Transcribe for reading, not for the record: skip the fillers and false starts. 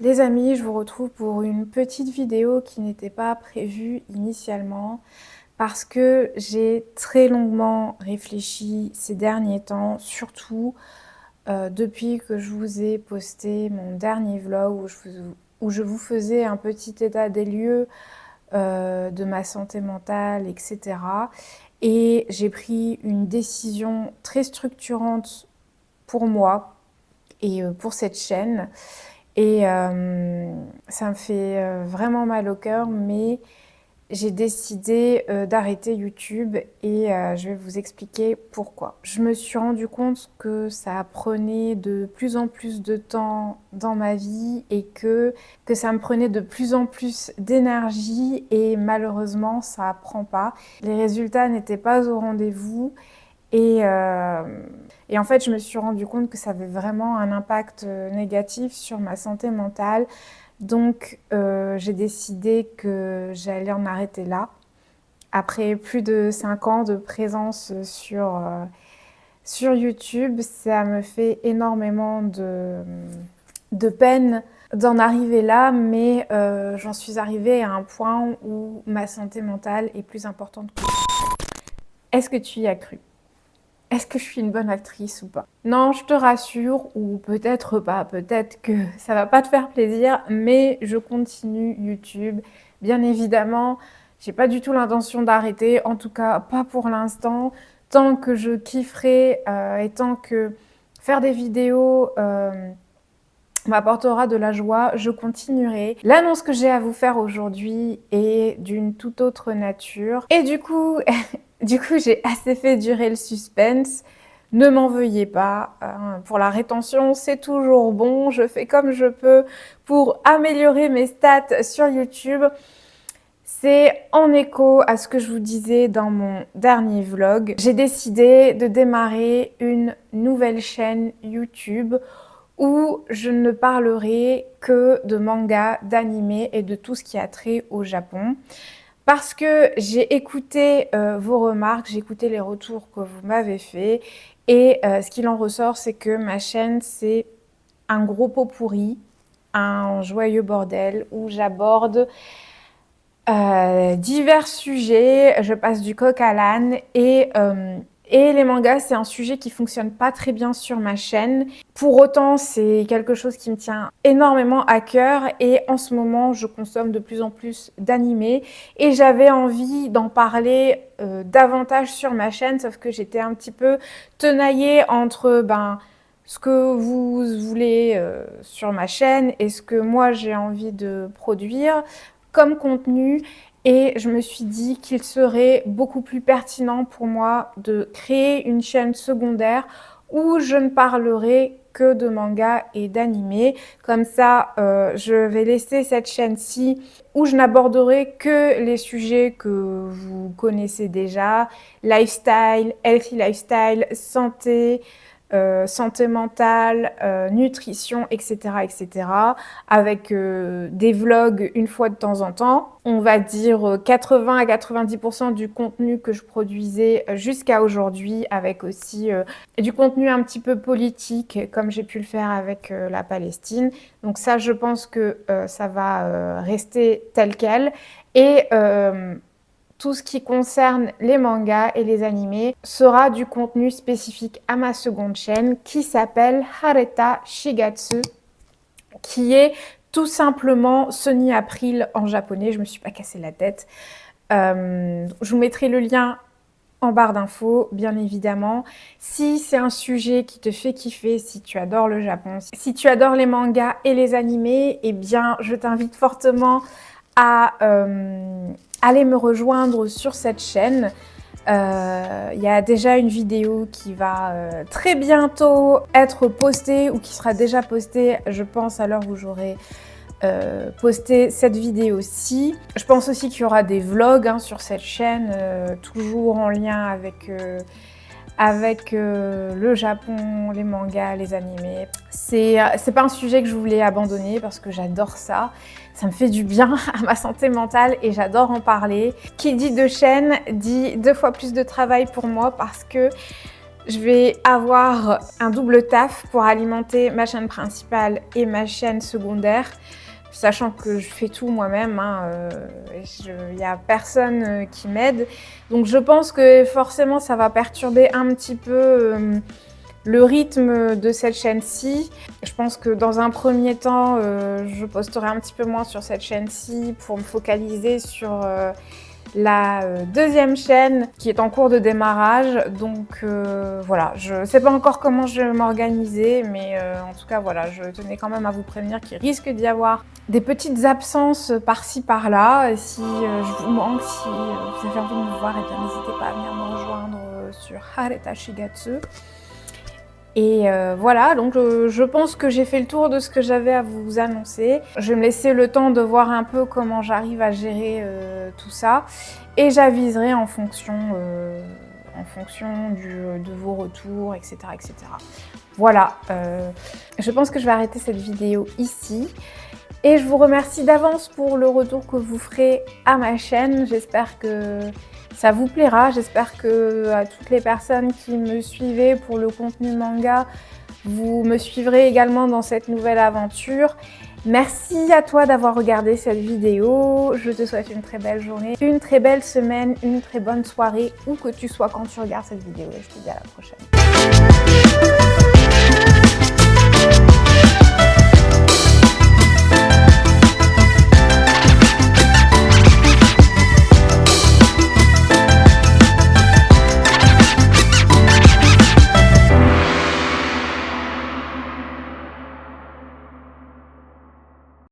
Les amis, je vous retrouve pour une petite vidéo qui n'était pas prévue initialement parce que j'ai très longuement réfléchi ces derniers temps, surtout depuis que je vous ai posté mon dernier vlog où je vous faisais un petit état des lieux de ma santé mentale, etc. Et j'ai pris une décision très structurante pour moi et pour cette chaîne. Et ça me fait vraiment mal au cœur, mais j'ai décidé d'arrêter YouTube et je vais vous expliquer pourquoi. Je me suis rendu compte que ça prenait de plus en plus de temps dans ma vie et que ça me prenait de plus en plus d'énergie et malheureusement ça prend pas. Les résultats n'étaient pas au rendez-vous. Et en fait, je me suis rendu compte que ça avait vraiment un impact négatif sur ma santé mentale. Donc, j'ai décidé que j'allais en arrêter là. Après plus de 5 ans de présence sur YouTube, ça me fait énormément de peine d'en arriver là, mais j'en suis arrivée à un point où ma santé mentale est plus importante que tout. Est-ce que tu y as cru ? Est-ce que je suis une bonne actrice ou pas? Non, je te rassure, ou peut-être pas, peut-être que ça va pas te faire plaisir, mais je continue YouTube. Bien évidemment, j'ai pas du tout l'intention d'arrêter, en tout cas pas pour l'instant. Tant que je kifferai et tant que faire des vidéos m'apportera de la joie, je continuerai. L'annonce que j'ai à vous faire aujourd'hui est d'une toute autre nature. Et du coup, j'ai assez fait durer le suspense. Ne m'en veuillez pas. Pour la rétention, c'est toujours bon. Je fais comme je peux pour améliorer mes stats sur YouTube. C'est en écho à ce que je vous disais dans mon dernier vlog. J'ai décidé de démarrer une nouvelle chaîne YouTube où je ne parlerai que de manga, d'anime et de tout ce qui a trait au Japon. Parce que j'ai écouté vos remarques, j'ai écouté les retours que vous m'avez faits et ce qu'il en ressort, c'est que ma chaîne, c'est un gros pot pourri, un joyeux bordel où j'aborde divers sujets, je passe du coq à l'âne et les mangas, c'est un sujet qui fonctionne pas très bien sur ma chaîne. Pour autant, c'est quelque chose qui me tient énormément à cœur et en ce moment, je consomme de plus en plus d'animés et j'avais envie d'en parler davantage sur ma chaîne, sauf que j'étais un petit peu tenaillée entre ce que vous voulez sur ma chaîne et ce que moi j'ai envie de produire comme contenu. Et je me suis dit qu'il serait beaucoup plus pertinent pour moi de créer une chaîne secondaire où je ne parlerai que de manga et d'anime. Comme ça, je vais laisser cette chaîne-ci où je n'aborderai que les sujets que vous connaissez déjà, lifestyle, healthy lifestyle, santé, santé mentale, nutrition, etc., etc., avec des vlogs une fois de temps en temps. On va dire 80 à 90% du contenu que je produisais jusqu'à aujourd'hui, avec aussi du contenu un petit peu politique, comme j'ai pu le faire avec la Palestine. Donc ça, je pense que ça va rester tel quel. Et tout ce qui concerne les mangas et les animés sera du contenu spécifique à ma seconde chaîne qui s'appelle Hareta Shigatsu, qui est tout simplement Sunny April en japonais. Je me suis pas cassé la tête. Je vous mettrai le lien en barre d'infos, bien évidemment. Si c'est un sujet qui te fait kiffer, si tu adores le Japon, si tu adores les mangas et les animés, eh bien, je t'invite fortement à aller me rejoindre sur cette chaîne. Il y a déjà une vidéo qui va très bientôt être postée ou qui sera déjà postée, je pense, à l'heure où j'aurai posté cette vidéo-ci. Je pense aussi qu'il y aura des vlogs sur cette chaîne, toujours en lien avec le Japon, les mangas, les animés. C'est pas un sujet que je voulais abandonner parce que j'adore ça. Ça me fait du bien à ma santé mentale et j'adore en parler. Qui dit 2 chaînes dit 2 fois plus de travail pour moi parce que Je vais avoir un double taf pour alimenter ma chaîne principale et ma chaîne secondaire, sachant que je fais tout moi-même, hein, il n'y a personne qui m'aide. Donc je pense que forcément ça va perturber un petit peu le rythme de cette chaîne-ci. Je pense que dans un premier temps, je posterai un petit peu moins sur cette chaîne-ci pour me focaliser sur la deuxième chaîne qui est en cours de démarrage. Donc voilà, je ne sais pas encore comment je vais m'organiser, mais en tout cas voilà, je tenais quand même à vous prévenir qu'il risque d'y avoir des petites absences par-ci par-là. Si je vous manque, si vous avez envie de me voir, eh bien n'hésitez pas à venir me rejoindre sur Hareta Shigatsu. Et voilà, donc je pense que j'ai fait le tour de ce que j'avais à vous annoncer. Je vais me laisser le temps de voir un peu comment j'arrive à gérer tout ça. Et j'aviserai en fonction de vos retours, etc. etc. Voilà, je pense que je vais arrêter cette vidéo ici. Et je vous remercie d'avance pour le retour que vous ferez à ma chaîne. J'espère que ça vous plaira. J'espère que à toutes les personnes qui me suivaient pour le contenu manga, vous me suivrez également dans cette nouvelle aventure. Merci à toi d'avoir regardé cette vidéo. Je te souhaite une très belle journée, une très belle semaine, une très bonne soirée, où que tu sois quand tu regardes cette vidéo. Et je te dis à la prochaine.